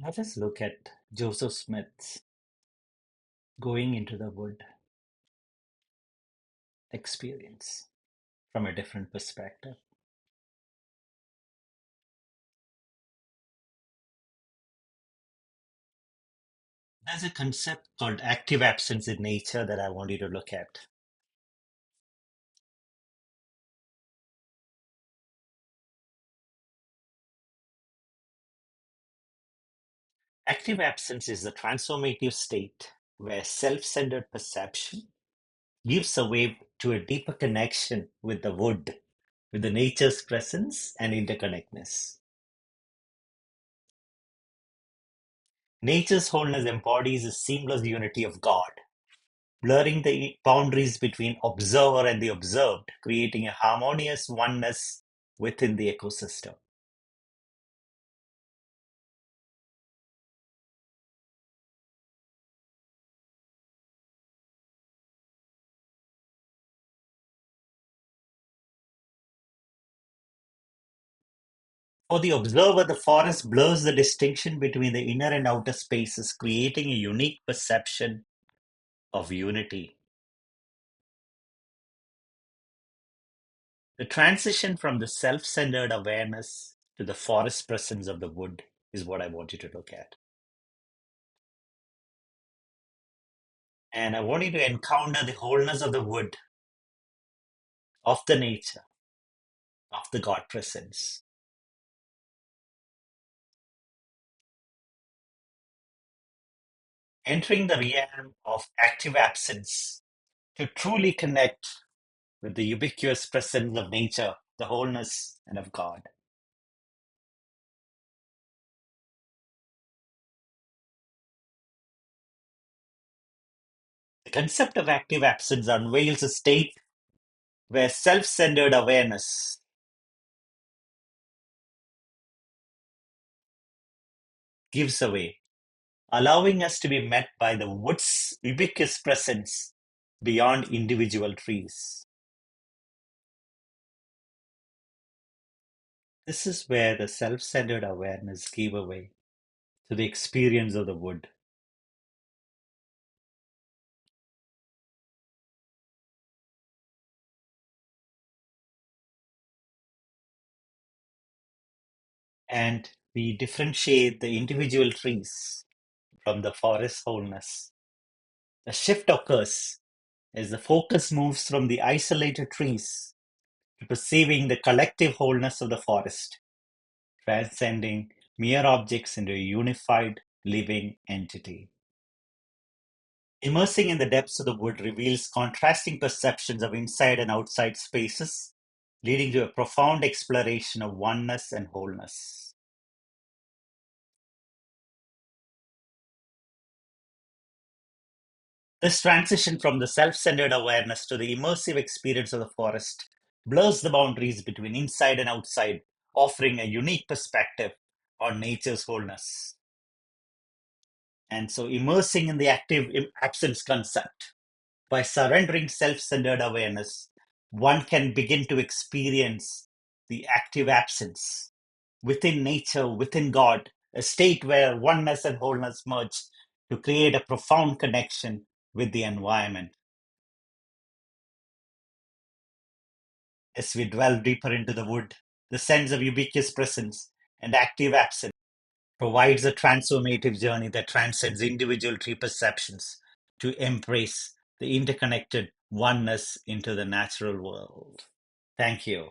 Let us look at Joseph Smith's going into the wood experience from a different perspective. There's a concept called active absence in nature that I want you to look at. Active absence is the transformative state where self-centered perception gives way to a deeper connection with the wood, with the nature's presence and interconnectedness. Nature's wholeness embodies a seamless unity of God, blurring the boundaries between observer and the observed, creating a harmonious oneness within the ecosystem. For the observer, the forest blurs the distinction between the inner and outer spaces, creating a unique perception of unity. The transition from the self-centered awareness to the forest presence of the wood is what I want you to look at. And I want you to encounter the wholeness of the wood, of the nature, of the God presence. Entering the realm of active absence to truly connect with the ubiquitous presence of nature, the wholeness, and of God. The concept of active absence unveils a state where self-centered awareness gives away, allowing us to be met by the wood's ubiquitous presence beyond individual trees. This is where the self-centered awareness gave away to the experience of the wood. And we differentiate the individual trees from the forest wholeness. The shift occurs as the focus moves from the isolated trees to perceiving the collective wholeness of the forest, transcending mere objects into a unified living entity. Immersing in the depths of the wood reveals contrasting perceptions of inside and outside spaces, leading to a profound exploration of oneness and wholeness. This transition from the self-centered awareness to the immersive experience of the forest blurs the boundaries between inside and outside, offering a unique perspective on nature's wholeness. And so, immersing in the active absence concept, by surrendering self-centered awareness, one can begin to experience the active absence within nature, within God, a state where oneness and wholeness merge to create a profound connection with the environment. As we dwell deeper into the wood, the sense of ubiquitous presence and active absence provides a transformative journey that transcends individual tree perceptions to embrace the interconnected oneness into the natural world. Thank you.